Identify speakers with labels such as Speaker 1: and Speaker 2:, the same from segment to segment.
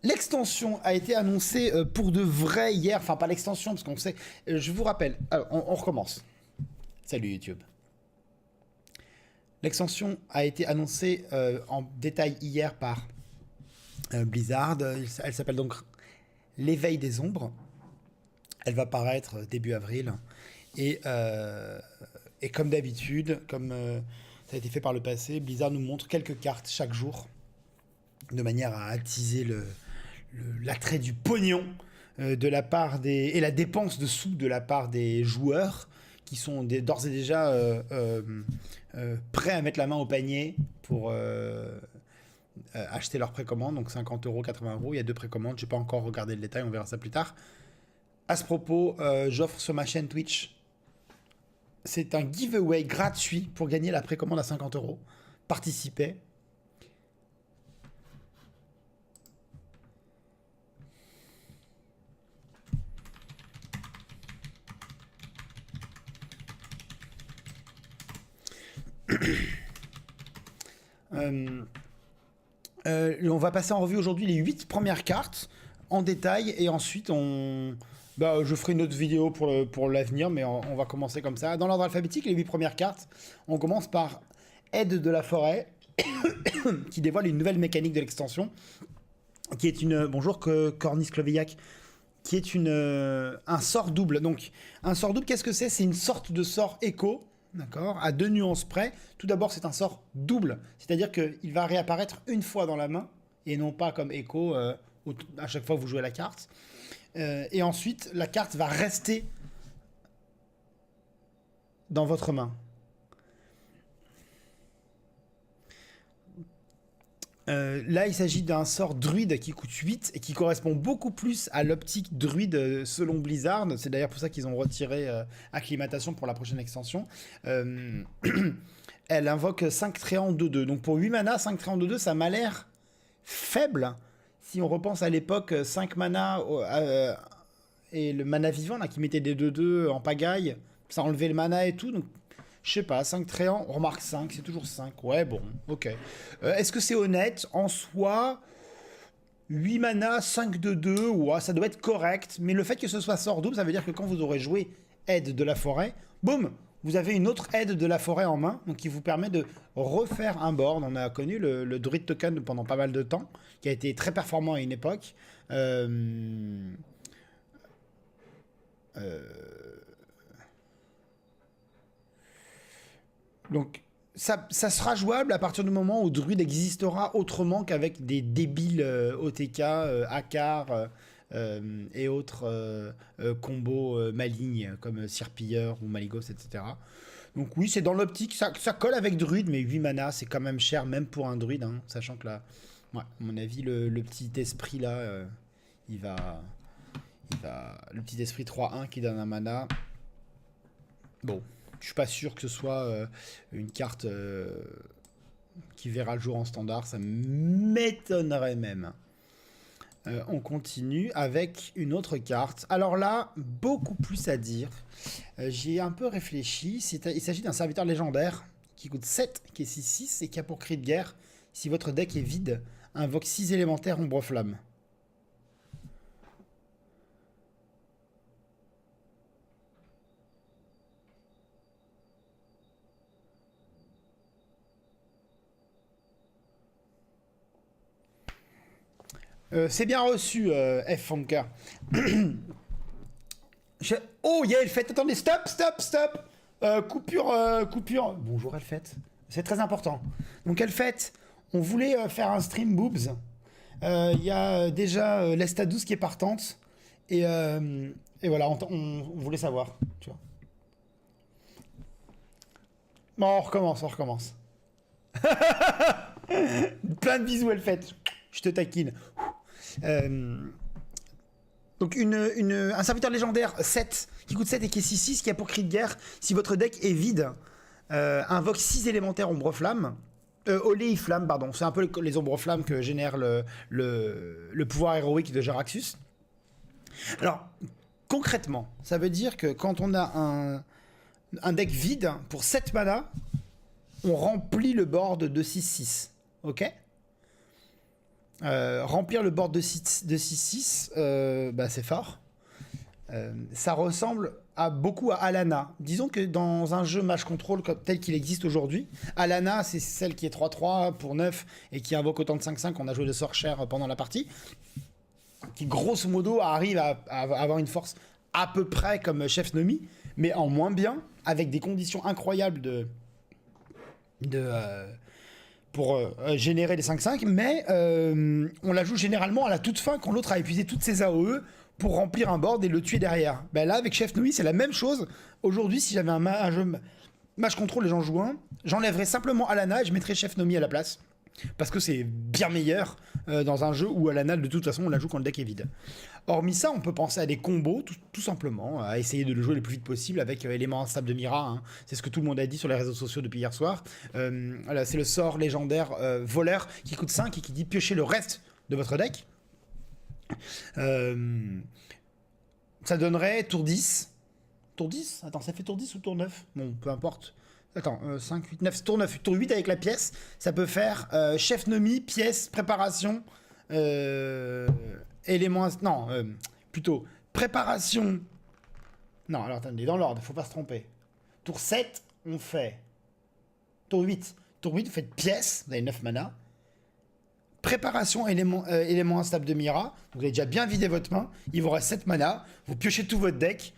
Speaker 1: L'extension a été annoncée pour de vrai hier. Enfin, pas l'extension, parce qu'on sait... je vous rappelle. Alors, on recommence. Salut YouTube. L'extension a été annoncée en détail hier par Blizzard. Elle s'appelle donc L'éveil des ombres. Elle va paraître début avril. Et comme d'habitude, comme ça a été fait par le passé, Blizzard nous montre quelques cartes chaque jour, de manière à attiser l'attrait du pognon de la part des... et la dépense de sous de la part des joueurs qui sont d'ores et déjà prêts à mettre la main au panier pour acheter leur précommande, donc 50 €, 80 €. Il y a 2 précommandes, je n'ai pas encore regardé le détail, on verra ça plus tard. À ce propos, j'offre sur ma chaîne Twitch, c'est un giveaway gratuit pour gagner la précommande à 50 €. Participez. On va passer en revue aujourd'hui les 8 premières cartes en détail et ensuite je ferai une autre vidéo pour l'avenir, mais on va commencer comme ça. Dans l'ordre alphabétique, les 8 premières cartes, on commence par Aide de la forêt qui dévoile une nouvelle mécanique de l'extension qui est une... Bonjour Cornis Clovillac, qui est un sort double. Donc un sort double, qu'est-ce que c'est? C'est une sorte de sort écho. D'accord, à 2 nuances près. Tout d'abord, c'est un sort double, c'est-à-dire qu'il va réapparaître une fois dans la main et non pas comme écho à chaque fois que vous jouez la carte. Et ensuite, la carte va rester dans votre main. Là, il s'agit d'un sort druide qui coûte 8 et qui correspond beaucoup plus à l'optique druide selon Blizzard. C'est d'ailleurs pour ça qu'ils ont retiré acclimatation pour la prochaine extension. Elle invoque 5 tréants 2-2. Donc pour 8 mana, 5 tréants 2-2, ça m'a l'air faible. Si on repense à l'époque, 5 mana et le mana vivant là, qui mettait des 2-2 en pagaille, ça enlevait le mana et tout. Donc je sais pas, 5 tréants, on remarque 5, c'est toujours 5. Ouais, bon, ok. Est-ce que c'est honnête? En soi, 8 mana, 5 de 2, ouais, ça doit être correct. Mais le fait que ce soit sort double, ça veut dire que quand vous aurez joué aide de la forêt, boum, vous avez une autre aide de la forêt en main, donc qui vous permet de refaire un board. On a connu le Druid Token pendant pas mal de temps, qui a été très performant à une époque. Donc, ça sera jouable à partir du moment où Druid existera autrement qu'avec des débiles OTK, Akar et autres combos malignes comme Sirpilleur ou Maligos, etc. Donc oui, c'est dans l'optique, ça colle avec Druid, mais 8 mana, c'est quand même cher, même pour un Druid, hein, sachant que là, ouais, à mon avis, le petit esprit là, il va... Le petit esprit 3-1 qui donne un mana. Bon... Je suis pas sûr que ce soit une carte qui verra le jour en standard, ça m'étonnerait même. On continue avec une autre carte. Alors là, beaucoup plus à dire. J'y ai un peu réfléchi. Il s'agit d'un serviteur légendaire qui coûte 7, qui est 6-6 et qui a pour cri de guerre, si votre deck est vide, invoque 6 élémentaires ombre flamme. C'est bien reçu, F. Funker. Oh, il y a Elfette. Attendez, stop. Coupure. Bonjour, Elfette. C'est très important. Donc, Elfette, on voulait faire un stream boobs. Il y a déjà l'Estadous qui est partante. Et voilà, on voulait savoir. Tu vois. Bon, on recommence. Plein de bisous, Elfette. Je te taquine. Donc un serviteur légendaire 7 qui coûte 7 et qui est 6-6 qui a pour cri de guerre, si votre deck est vide, invoque 6 élémentaires ombre flamme. Oléiflamme, pardon, c'est un peu les ombres flammes que génère le pouvoir héroïque de Jaraxxus. Alors concrètement, ça veut dire que quand on a un deck vide pour 7 mana, on remplit le board de 6-6. Ok? Remplir le board de 6-6, bah, c'est fort. Ça ressemble beaucoup à Alana. Disons que dans un jeu match control tel qu'il existe aujourd'hui, Alana, c'est celle qui est 3-3 pour 9 et qui invoque autant de 5-5. On a joué de sort cher pendant la partie. Qui, grosso modo, arrive à avoir une force à peu près comme Chef Nomi, mais en moins bien, avec des conditions incroyables pour générer les 5-5, mais on la joue généralement à la toute fin quand l'autre a épuisé toutes ses AOE pour remplir un board et le tuer derrière. Ben là, avec Chef Nomi, c'est la même chose. Aujourd'hui, si j'avais un jeu match control et j'en joue un, j'enlèverais simplement Alana et je mettrais Chef Nomi à la place. Parce que c'est bien meilleur dans un jeu où Alana, de toute façon, on la joue quand le deck est vide. Hormis ça, on peut penser à des combos, tout simplement, à essayer de le jouer le plus vite possible avec éléments instables de Mira. Hein. C'est ce que tout le monde a dit sur les réseaux sociaux depuis hier soir. Voilà, c'est le sort légendaire voleur qui coûte 5 et qui dit piocher le reste de votre deck. Ça donnerait tour 10. Tour 10 ? Attends, ça fait tour 10 ou tour 9 ? Bon, peu importe. Attends, 5, 8, 9, tour 9, tour 8 avec la pièce. Ça peut faire Chef Nomi, pièce, préparation, éléments... Non, plutôt préparation... Non, alors attendez, dans l'ordre, faut pas se tromper. Tour 7, on fait... Tour 8. Tour 8, vous faites pièce, vous avez 9 mana. Préparation, élément instable de Mira. Vous avez déjà bien vidé votre main. Il vous reste 7 mana. Vous piochez tout votre deck.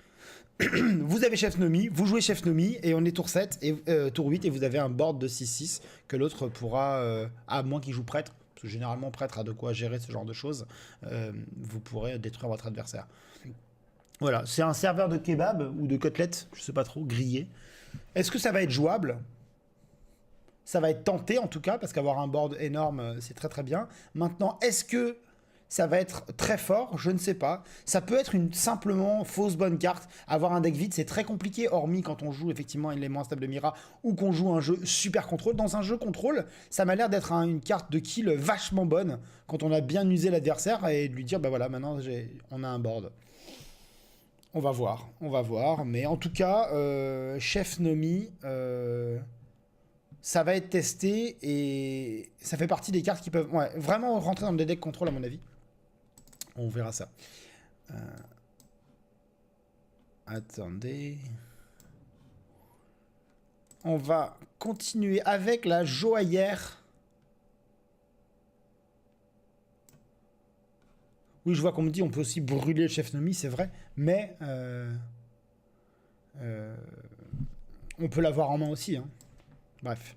Speaker 1: Vous avez Chef Nomi, vous jouez Chef Nomi, et on est tour 7, et tour 8, et vous avez un board de 6-6 que l'autre pourra, à moins qu'il joue prêtre, parce que généralement prêtre a de quoi gérer ce genre de choses, vous pourrez détruire votre adversaire. Voilà, c'est un serveur de kebab ou de côtelettes, je sais pas trop, grillé. Est-ce que ça va être jouable ? Ça va être tenté en tout cas, parce qu'avoir un board énorme, c'est très très bien. Maintenant, est-ce que ça va être très fort? Je ne sais pas. Ça peut être une simplement fausse bonne carte. Avoir un deck vide, c'est très compliqué, hormis quand on joue effectivement un élément instable de Mira ou qu'on joue un jeu super contrôle. Dans un jeu contrôle, ça m'a l'air d'être une carte de kill vachement bonne quand on a bien usé l'adversaire et de lui dire, bah voilà, maintenant on a un board. On va voir. Mais en tout cas, Chef Nomi... ça va être testé et ça fait partie des cartes qui peuvent vraiment rentrer dans le deck contrôle à mon avis. On verra ça. Attendez. On va continuer avec la joaillère. Oui, je vois qu'on me dit on peut aussi brûler le Chef Nomi, c'est vrai. Mais on peut l'avoir en main aussi. Hein. Bref.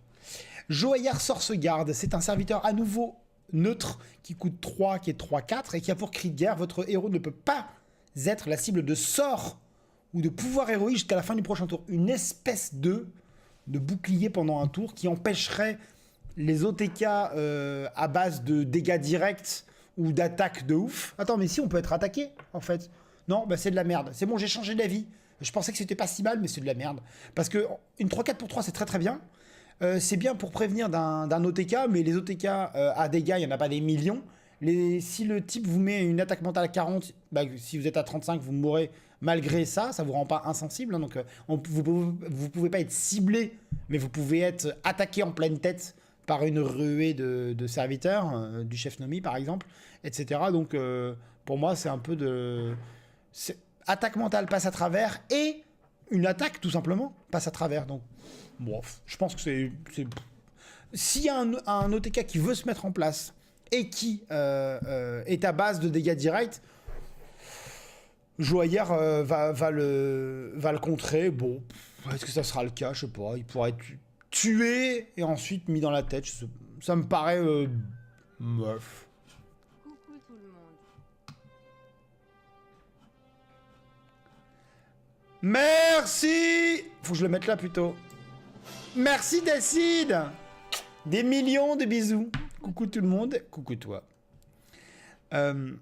Speaker 1: Joaillère Sorcegarde, c'est un serviteur à nouveau neutre qui coûte 3, qui est 3-4 et qui a pour cri de guerre, votre héros ne peut pas être la cible de sorts ou de pouvoirs héroïques jusqu'à la fin du prochain tour. Une espèce de bouclier pendant un tour qui empêcherait les OTK à base de dégâts directs ou d'attaques de ouf. Attends, mais si on peut être attaqué en fait. Non, bah c'est de la merde. C'est bon, j'ai changé d'avis. Je pensais que c'était pas si mal, mais c'est de la merde. Parce que une 3-4 pour 3, c'est très très bien. C'est bien pour prévenir d'un OTK, mais les OTK à dégâts, il n'y en a pas des millions. Si le type vous met une attaque mentale à 40, bah, si vous êtes à 35, vous mourrez malgré ça. Ça ne vous rend pas insensible. Hein, donc vous pouvez pas être ciblé, mais vous pouvez être attaqué en pleine tête par une ruée de serviteurs, du Chef Nomi par exemple, etc. Donc pour moi, c'est un peu de... Attaque mentale passe à travers et une attaque tout simplement passe à travers. Donc bon, je pense que c'est... S'il y a un OTK qui veut se mettre en place et qui est à base de dégâts directs, Joaillère va le contrer. Bon, est-ce que ça sera le cas? Je sais pas. Il pourrait être tué et ensuite mis dans la tête. Ça me paraît... meuf.
Speaker 2: Coucou tout le monde.
Speaker 1: Merci. Faut que je le mette là plutôt. Merci Décide. Des millions de bisous. Coucou tout le monde. Coucou toi. Je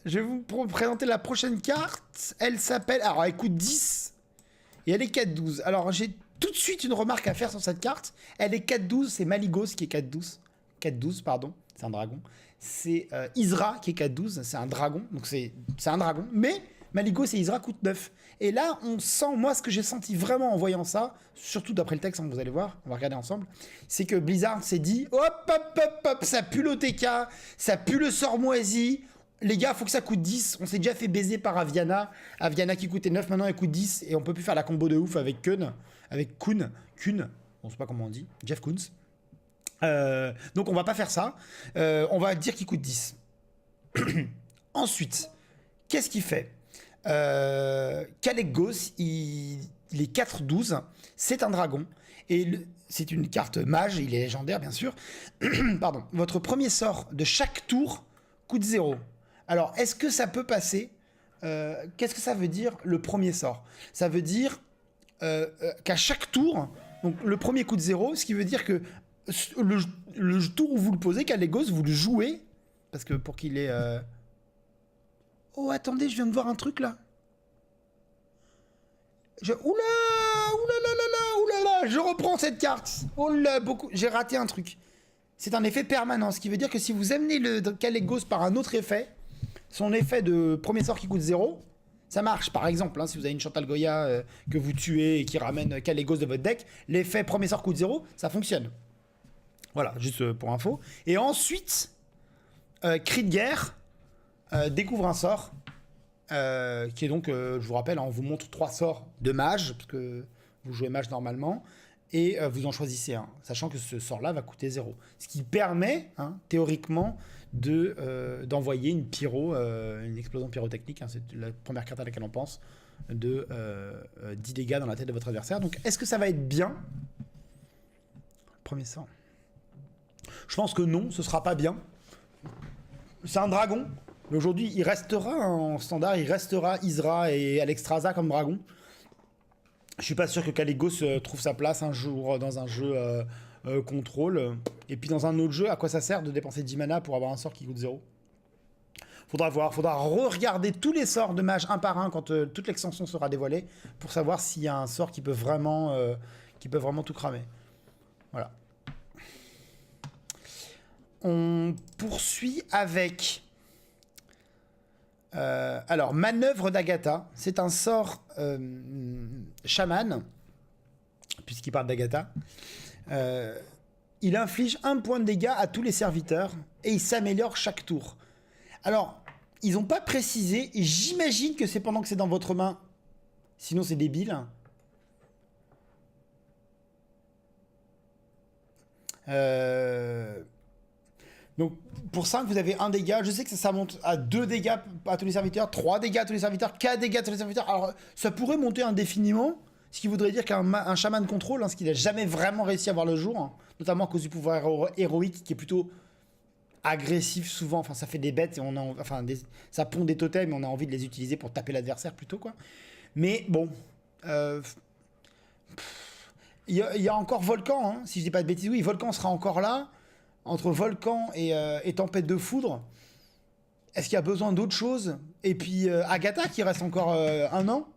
Speaker 1: vais vous présenter la prochaine carte. Elle s'appelle... Alors elle coûte 10. Et elle est 4-12. Alors j'ai tout de suite une remarque à faire sur cette carte. Elle est 4-12. C'est Maligos qui est 4-12. 4-12 pardon. C'est un dragon. C'est Isra qui est 4-12. C'est un dragon. Donc c'est un dragon. Mais Maligos et Isra coûtent 9. Et là, on sent, moi, ce que j'ai senti vraiment en voyant ça, surtout d'après le texte, hein, vous allez voir, on va regarder ensemble, c'est que Blizzard s'est dit, hop, ça pue l'OTK, ça pue le sort moisi, les gars, faut que ça coûte 10. On s'est déjà fait baiser par Aviana. Aviana qui coûtait 9, maintenant elle coûte 10. Et on peut plus faire la combo de ouf avec Kuhn. Avec Kuhn. On sait pas comment on dit. Jeff Koons. Donc on va pas faire ça. On va dire qu'il coûte 10. Ensuite, qu'est-ce qu'il fait Kalekgos, il est 4-12. C'est un dragon. Et c'est une carte mage. Il est légendaire, bien sûr. Pardon. Votre premier sort de chaque tour coûte 0. Alors, est-ce que ça peut passer Qu'est-ce que ça veut dire, le premier sort? Ça veut dire qu'à chaque tour, donc le premier coûte 0, ce qui veut dire que le tour où vous le posez, Kalekgos, vous le jouez, parce que pour qu'il ait... Oh, attendez, je viens de voir un truc, là. Oulala, je reprends cette carte. Oh là, j'ai raté un truc. C'est un effet permanent, ce qui veut dire que si vous amenez le Kalekgos par un autre effet, son effet de premier sort qui coûte 0, ça marche. Par exemple, hein, si vous avez une Chantal Goya que vous tuez et qui ramène Kalekgos de votre deck, l'effet premier sort coûte 0, ça fonctionne. Voilà, juste pour info. Et ensuite, Cri de guerre découvre un sort qui est donc, je vous rappelle, hein, on vous montre 3 sorts de mage, parce que vous jouez mage normalement, et vous en choisissez un, sachant que ce sort-là va coûter 0. Ce qui permet, hein, théoriquement, d'envoyer une pyro, une explosion pyrotechnique, hein, c'est la première carte à laquelle on pense, de 10 dégâts dans la tête de votre adversaire. Donc est-ce que ça va être bien? Premier sort. Je pense que non, ce sera pas bien. C'est un dragon. Mais aujourd'hui, il restera en standard, il restera Isra et Alexstrasza comme dragon. Je suis pas sûr que Kalekgos trouve sa place un jour dans un jeu contrôle. Et puis dans un autre jeu, à quoi ça sert de dépenser 10 mana pour avoir un sort qui coûte 0? Faudra voir, faudra re-regarder tous les sorts de mage un par un quand toute l'extension sera dévoilée pour savoir s'il y a un sort qui peut vraiment tout cramer. Voilà. On poursuit avec... alors, manœuvre d'Agatha, c'est un sort chaman, puisqu'il parle d'Agatha. Il inflige 1 point de dégâts à tous les serviteurs et il s'améliore chaque tour. Alors, ils n'ont pas précisé, et j'imagine que c'est pendant que c'est dans votre main, sinon c'est débile. Donc, pour 5, vous avez 1 dégât. Je sais que ça monte à 2 dégâts à tous les serviteurs, 3 dégâts à tous les serviteurs, 4 dégâts à tous les serviteurs. Alors, ça pourrait monter indéfiniment, ce qui voudrait dire qu'un chaman contrôle, hein, ce qu'il n'a jamais vraiment réussi à voir le jour, hein, notamment à cause du pouvoir héroïque qui est plutôt agressif souvent. Enfin, ça fait des bêtes et ça pond des totems et on a envie de les utiliser pour taper l'adversaire plutôt, quoi. Mais bon, il y a encore Volcan, hein, si je dis pas de bêtises. Oui, Volcan sera encore là. Entre Volcan et Tempête de Foudre, est-ce qu'il y a besoin d'autre chose? Et puis Agatha qui reste encore 1 an,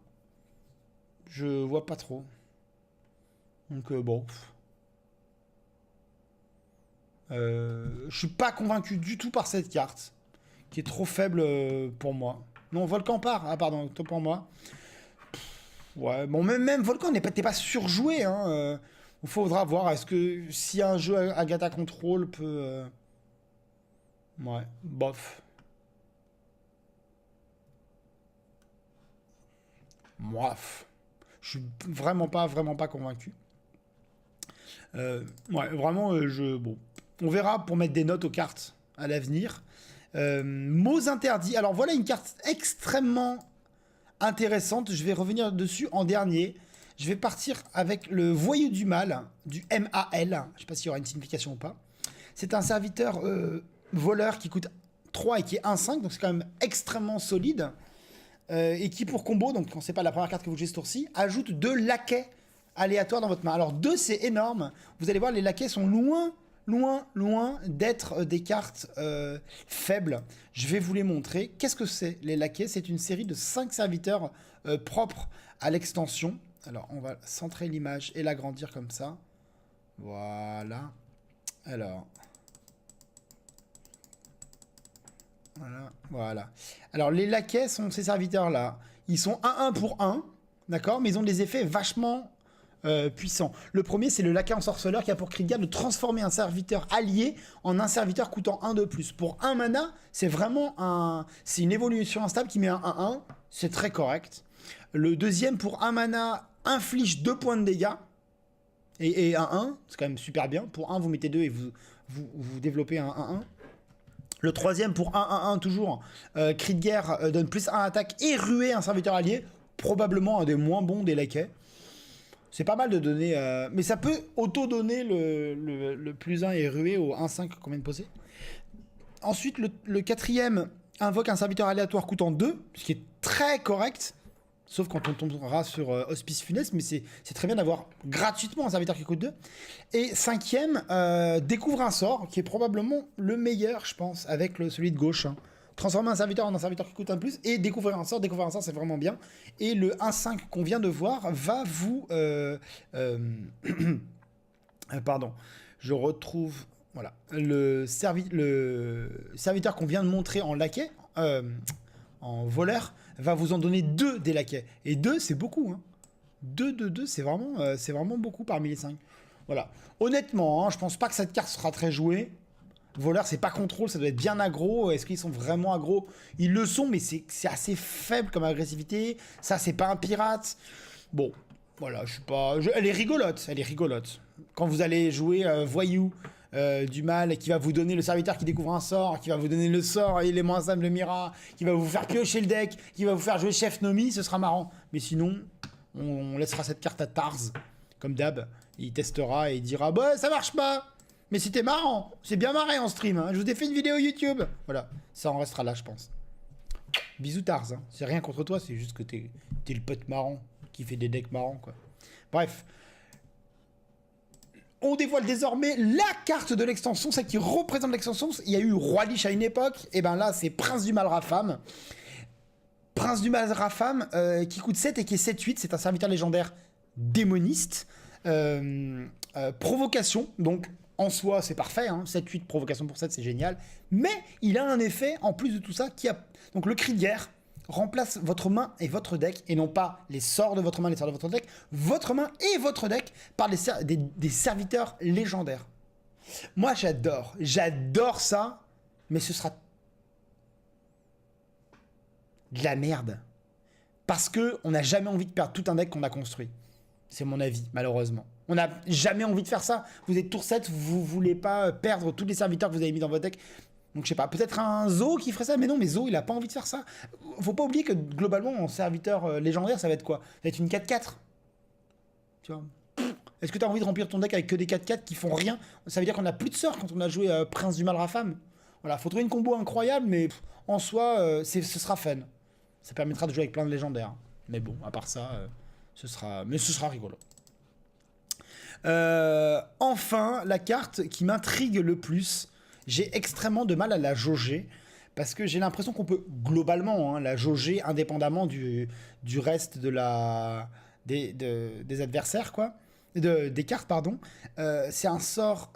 Speaker 1: je vois pas trop. Donc bon, je suis pas convaincu du tout par cette carte, qui est trop faible pour moi. Non, Volcan part. Ah pardon, toi pour moi. Ouais, bon, même Volcan t'es pas surjoué, hein. Il faudra voir, est-ce que si un jeu Agatha Control peut... Ouais, bof. Moif. Je suis vraiment pas convaincu. Ouais, vraiment, bon. On verra pour mettre des notes aux cartes à l'avenir. Mots interdits. Alors voilà une carte extrêmement intéressante. Je vais revenir dessus en dernier. Je vais partir avec le voyou du mal, du MAL. Je ne sais pas s'il y aura une signification ou pas. C'est un serviteur voleur qui coûte 3 et qui est 1-5, donc c'est quand même extrêmement solide. Et qui pour combo, donc quand c'est pas la première carte que vous jouez ce tour-ci, ajoute 2 laquais aléatoires dans votre main. Alors 2 c'est énorme. Vous allez voir, les laquais sont loin d'être des cartes faibles. Je vais vous les montrer. Qu'est-ce que c'est les laquais? C'est une série de 5 serviteurs propres à l'extension. Alors, on va centrer l'image et l'agrandir comme ça. Voilà. Alors. Voilà, voilà. Alors, les laquais sont ces serviteurs-là. Ils sont 1-1 pour 1, d'accord? Mais ils ont des effets vachement puissants. Le premier, c'est le laquais ensorceleur qui a pour cri de guerre de transformer un serviteur allié en un serviteur coûtant 1 de plus. Pour 1 mana, c'est vraiment un... C'est une évolution instable qui met un 1-1. C'est très correct. Le deuxième, pour 1 mana, inflige 2 points de dégâts. Et 1-1, c'est quand même super bien. Pour 1, vous mettez 2 et vous développez un 1-1. Le troisième, pour 1-1-1 toujours, cri de guerre donne plus 1 attaque et ruer un serviteur allié. Probablement un des moins bons des laquais. C'est pas mal de donner... mais ça peut auto-donner le plus 1 et ruer au 1-5 qu'on vient de poser. Ensuite, le quatrième invoque un serviteur aléatoire coûtant 2, ce qui est très correct. Sauf quand on tombera sur Hospice Funeste, mais c'est très bien d'avoir gratuitement un serviteur qui coûte 2. Et cinquième, découvre un sort, qui est probablement le meilleur, je pense, avec celui de gauche. Hein. Transformer un serviteur en un serviteur qui coûte 1 de plus, et découvrir un sort, c'est vraiment bien. Et le 1-5 qu'on vient de voir va vous... pardon, je retrouve... Voilà, le serviteur qu'on vient de montrer en laquais, en voleur, va vous en donner 2 des laquais. Et 2, c'est beaucoup. Hein. 2, c'est vraiment beaucoup parmi les 5. Voilà. Honnêtement, hein, je pense pas que cette carte sera très jouée. Voleur, c'est pas contrôle, ça doit être bien aggro. Est-ce qu'ils sont vraiment aggro? Ils le sont, mais c'est assez faible comme agressivité. Ça, c'est pas un pirate. Bon, voilà, je suis pas... Elle est rigolote, Quand vous allez jouer voyou du mal, qui va vous donner le serviteur qui découvre un sort, qui va vous donner le sort, élément instable de Mira, qui va vous faire piocher le deck, qui va vous faire jouer Chef Nomi, ce sera marrant. Mais sinon, on laissera cette carte à Tarz, comme d'hab. Il testera et il dira « Bah, ça marche pas !» Mais c'était marrant, c'est bien marré en stream, hein. Je vous ai fait une vidéo YouTube. Voilà, ça en restera là, je pense. Bisous Tarz, hein. C'est rien contre toi, c'est juste que t'es le pote marrant qui fait des decks marrants, quoi. Bref. On dévoile désormais la carte de l'extension, celle qui représente l'extension. Il y a eu Roi Lich à une époque, et ben là, c'est Prince du Mal Rafam. Prince du Mal Rafam, qui coûte 7 et qui est 7-8, c'est un serviteur légendaire démoniste. Provocation, donc... En soi, c'est parfait, hein. 7-8 provocation pour 7, c'est génial. Mais il a un effet, en plus de tout ça, qui a... Donc le cri de guerre remplace votre main et votre deck, et non pas les sorts de votre main, les sorts de votre deck, votre main et votre deck par des serviteurs légendaires. Moi, j'adore ça, mais ce sera de la merde. Parce qu'on n'a jamais envie de perdre tout un deck qu'on a construit. C'est mon avis, malheureusement. On n'a jamais envie de faire ça. Vous êtes tour 7, vous voulez pas perdre tous les serviteurs que vous avez mis dans votre deck. Donc je sais pas, peut-être un Zo qui ferait ça, mais non, mais Zo il a pas envie de faire ça. Faut pas oublier que globalement en serviteur légendaire ça va être quoi? Ça va être une 4-4. Tu vois? Est-ce que tu as envie de remplir ton deck avec que des 4-4 qui font rien? Ça veut dire qu'on a plus de sorts quand on a joué Prince du Mal Rafam. Voilà, faut trouver une combo incroyable, mais en soi ce sera fun. Ça permettra de jouer avec plein de légendaires. Mais bon, à part ça, ce sera rigolo. Enfin, la carte qui m'intrigue le plus, j'ai extrêmement de mal à la jauger, parce que j'ai l'impression qu'on peut globalement la jauger indépendamment du reste de des adversaires, quoi. Des cartes, pardon. C'est un sort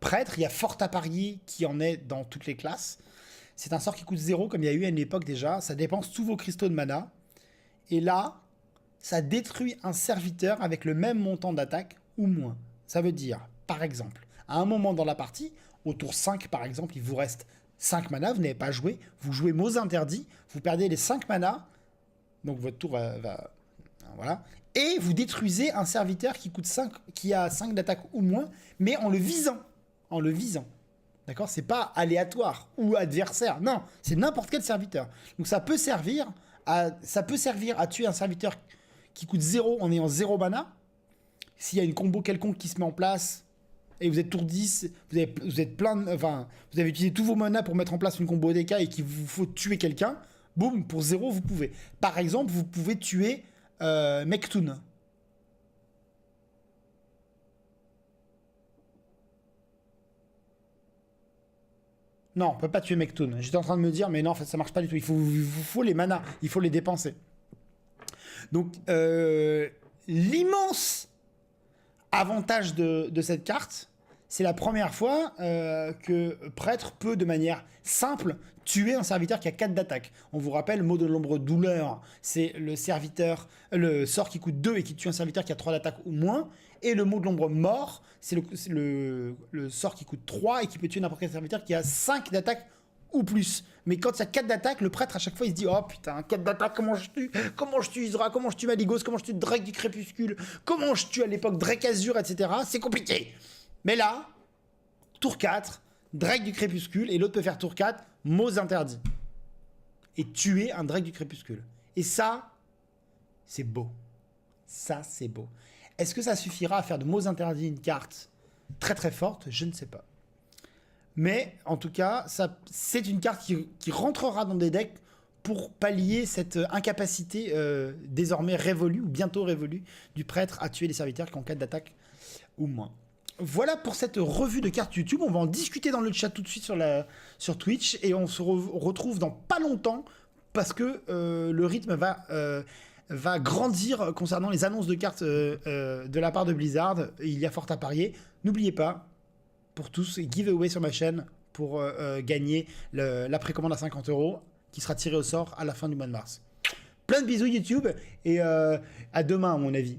Speaker 1: prêtre, il y a fort à parier qui en est dans toutes les classes. C'est un sort qui coûte 0, comme il y a eu à une époque déjà. Ça dépense tous vos cristaux de mana. Et là... ça détruit un serviteur avec le même montant d'attaque ou moins. Ça veut dire, par exemple, à un moment dans la partie, au tour 5 par exemple, il vous reste 5 mana, vous n'avez pas joué, vous jouez mots interdits, vous perdez les 5 mana, donc votre tour va voilà, et vous détruisez un serviteur qui coûte 5, qui a 5 d'attaque ou moins, mais en le visant. D'accord? C'est pas aléatoire ou adversaire, non, c'est n'importe quel serviteur. Donc ça peut servir à tuer un serviteur qui coûte 0 en ayant 0 mana. S'il y a une combo quelconque qui se met en place et vous êtes tour 10, vous êtes vous avez utilisé tous vos mana pour mettre en place une combo DK et qu'il vous faut tuer quelqu'un, boum, pour 0 vous pouvez. Par exemple, vous pouvez tuer Mektoun. Non, on peut pas tuer Mektoun. J'étais en train de me dire, mais non, en fait, ça marche pas du tout. Il vous faut les manas, il faut les dépenser. Donc, l'immense avantage de cette carte, c'est la première fois que Prêtre peut, de manière simple, tuer un serviteur qui a 4 d'attaque. On vous rappelle, mot de l'ombre douleur, c'est le sort qui coûte 2 et qui tue un serviteur qui a 3 d'attaque ou moins. Et le mot de l'ombre mort, c'est le sort qui coûte 3 et qui peut tuer n'importe quel serviteur qui a 5 d'attaque ou plus. Mais quand il y a 4 d'attaque, le prêtre à chaque fois il se dit oh putain, 4 d'attaque, comment je tue Isra, comment je tue Maligos, comment je tue Drake du Crépuscule, comment je tue à l'époque Drake Azur, etc. C'est compliqué. Mais là, tour 4, Drake du Crépuscule, et l'autre peut faire tour 4, mots interdits. Et tuer un Drake du Crépuscule. Et ça, c'est beau. Ça, c'est beau. Est-ce que ça suffira à faire de mots interdits une carte très très forte? Je ne sais pas. Mais en tout cas, c'est une carte qui rentrera dans des decks pour pallier cette incapacité désormais révolue, ou bientôt révolue, du prêtre à tuer les serviteurs qui ont 4 d'attaque ou moins. Voilà pour cette revue de cartes YouTube. On va en discuter dans le chat tout de suite sur Twitch. Et on se retrouve dans pas longtemps parce que le rythme va grandir concernant les annonces de cartes de la part de Blizzard. Il y a fort à parier. N'oubliez pas, pour tous, giveaway sur ma chaîne pour gagner la précommande à 50 € qui sera tirée au sort à la fin du mois de mars. Plein de bisous YouTube et à demain à mon avis.